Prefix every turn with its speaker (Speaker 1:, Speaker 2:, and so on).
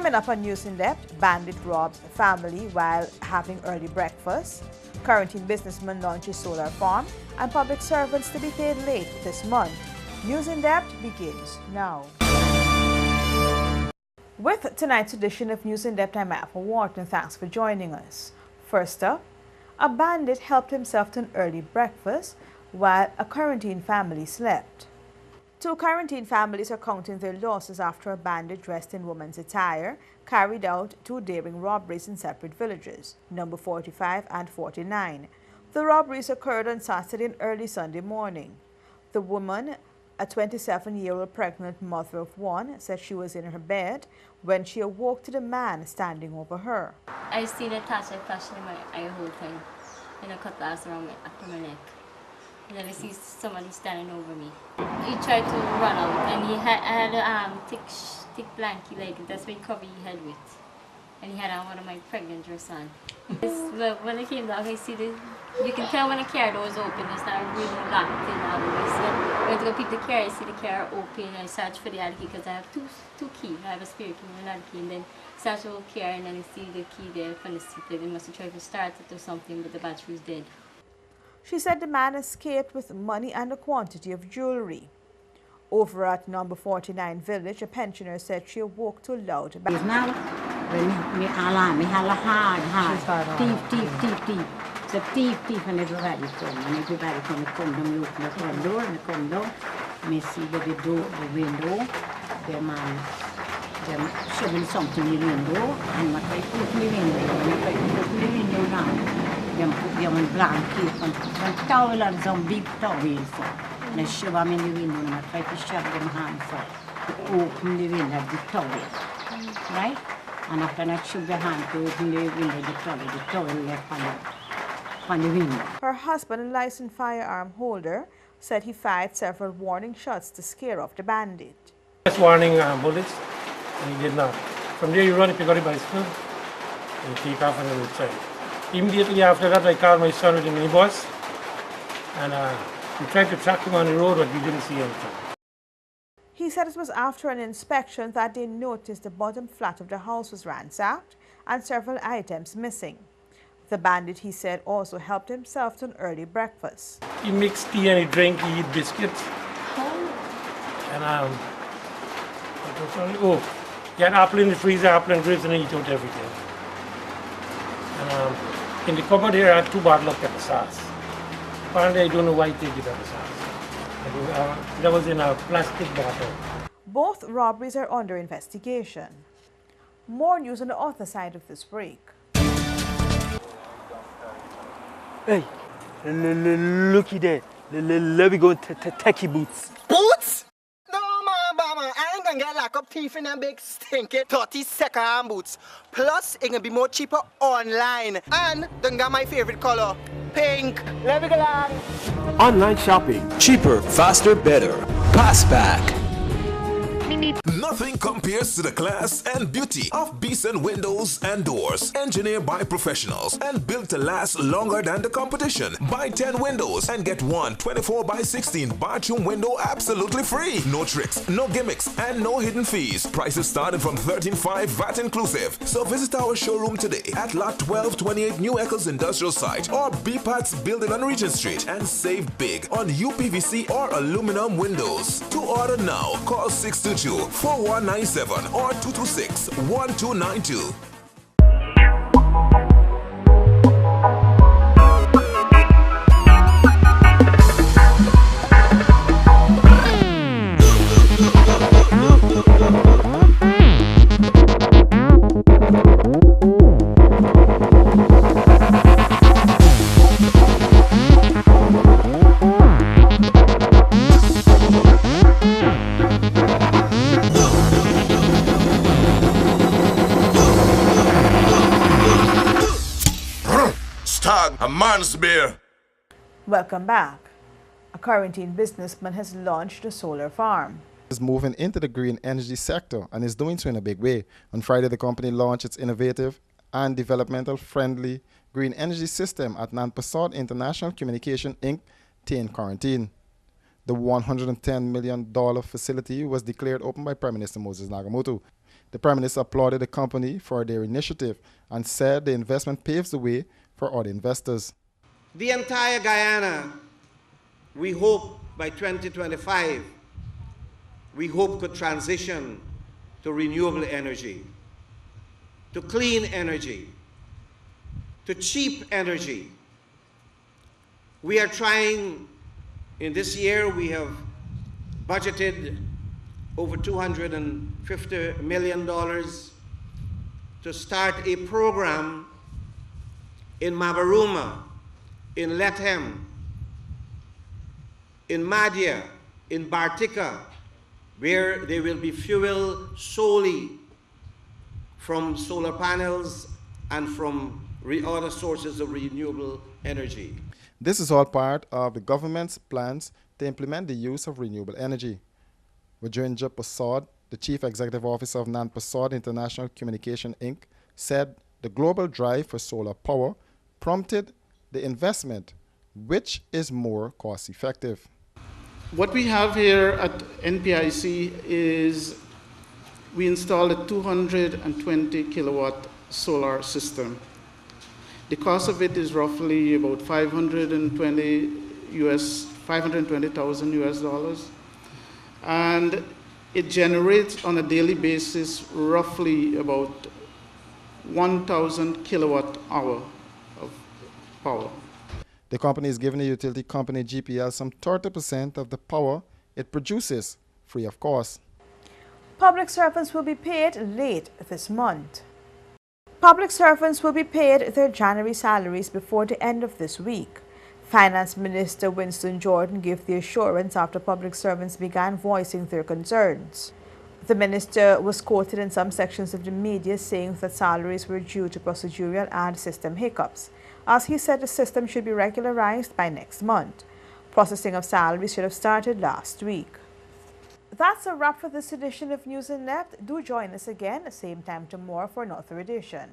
Speaker 1: Coming up on News in Depth, bandit robs family while having early breakfast. Quarantine businessman launches solar farm, and public servants to be paid late this month. News in Depth begins now. With tonight's edition of News in Depth, I'm Apple Wharton. Thanks for joining us. First up, a bandit helped himself to an early breakfast while a quarantine family slept. Two quarantine families are counting their losses after a bandit dressed in woman's attire carried out two daring robberies in separate villages, number 45 and 49. The robberies occurred on Saturday and early Sunday morning. The woman, a 27-year-old pregnant mother of one, said she was in her bed when she awoke to the man standing over her.
Speaker 2: I seen a touch like flashing in my eye whole time, and a cutlass around after my neck. And then I see somebody standing over me. He tried to run out, and I had a thick blanket, like that's what he covered his head with. And he had on one of my pregnant dress on. When I came down, I see you can tell when a car door is open, it's not really locked in all the way. So I went to go pick the car, I see the car open, and I search for the other key because I have two keys. I have a spare key and another key, and then search the whole car, and then I see the key there from the seat. They must have tried to start it or something, but the battery was dead.
Speaker 1: She said the man escaped with money and a quantity of jewelry. Over at number 49 village, a pensioner said she awoke to a loud bang.
Speaker 3: Now, when me hard, thief. So thief, and everybody come, them look the front door, and come down. Me see the window, them shoving something in the window, and what I put in the window, and I put the window down. Them put them on blanket, and towel and some big towels. And I shove them in the window, and I try to shove them hands up to open the window, the towel, right? And after I shove the hand to open the window, the towel left on the window.
Speaker 1: Her husband, a licensed firearm holder, said he fired several warning shots to scare off the bandit.
Speaker 4: Just warning bullets, and he did not. From there, you run if you got a bicycle, and you take off on the outside. Immediately after that, I called my son with the minibus, and we tried to track him on the road, but we didn't see anything.
Speaker 1: He said it was after an inspection that they noticed the bottom flat of the house was ransacked and several items missing. The bandit, he said, also helped himself to an early breakfast.
Speaker 4: He mixed tea and he drank, he eat biscuits. And he had apple in the freezer, apple and grapes, and he ate out everything. And in the cupboard here, I had 2 bottles of pepper sauce. Apparently, I don't know why they did pepper sauce. That was in a plastic bottle.
Speaker 1: Both robberies are under investigation. More news on the other side of this break.
Speaker 5: Hey, looky there. Let me go to techie boots.
Speaker 6: Boots? No, mama, I ain't gonna get locked up teeth in a big stinky 30-second boots. Plus, it can be more cheaper online. And don't got my favorite color, pink. Let me go on.
Speaker 7: Online shopping. Cheaper, faster, better. Passback.
Speaker 8: Nothing compares to the class and beauty of Beeson Windows and Doors. Engineered by professionals and built to last longer than the competition. Buy 10 windows and get one 24x16 bathroom window absolutely free. No tricks, no gimmicks, and no hidden fees. Prices starting from $13.5 VAT inclusive. So visit our showroom today at Lot 1228 New Eccles Industrial Site or BPAT's building on Regent Street and save big on UPVC or aluminum windows. To order now, call 622-4197 or 226-1292. A man's beer.
Speaker 1: Welcome back. A quarantine businessman has launched a solar farm.
Speaker 9: Is moving into the green energy sector and is doing so in a big way. On Friday, the company launched its innovative and developmental friendly green energy system at Nanpasod International Communication Inc. in quarantine. The $110 million facility was declared open by Prime Minister Moses Nagamoto. The Prime Minister applauded the company for their initiative and said the investment paves the way for other investors.
Speaker 10: The entire Guyana, we hope by 2025, we hope could transition to renewable energy, to clean energy, to cheap energy. We are trying, in this year, we have budgeted over $250 million to start a program in Mabaruma, in Lethem, in Madhya, in Bartika, where there will be fuel solely from solar panels and from other sources of renewable energy.
Speaker 9: This is all part of the government's plans to implement the use of renewable energy. Vajendra Prasad, the Chief Executive Officer of Prasad International Communication Inc., said the global drive for solar power prompted the investment, which is more cost-effective.
Speaker 11: What we have here at NVIC is we installed a 220 kilowatt solar system. The cost of it is roughly about $520,000 US, and it generates on a daily basis roughly about 1,000 kilowatt hour of power.
Speaker 9: The company is giving the utility company GPL some 30% of the power it produces, free of cost.
Speaker 1: Public servants will be paid late this month. Public servants will be paid their January salaries before the end of this week. Finance Minister Winston Jordan gave the assurance after public servants began voicing their concerns. The minister was quoted in some sections of the media saying that salaries were due to procedural and system hiccups, as he said the system should be regularized by next month. Processing of salaries should have started last week. That's a wrap for this edition of News in Depth. Do join us again, same time tomorrow for another edition.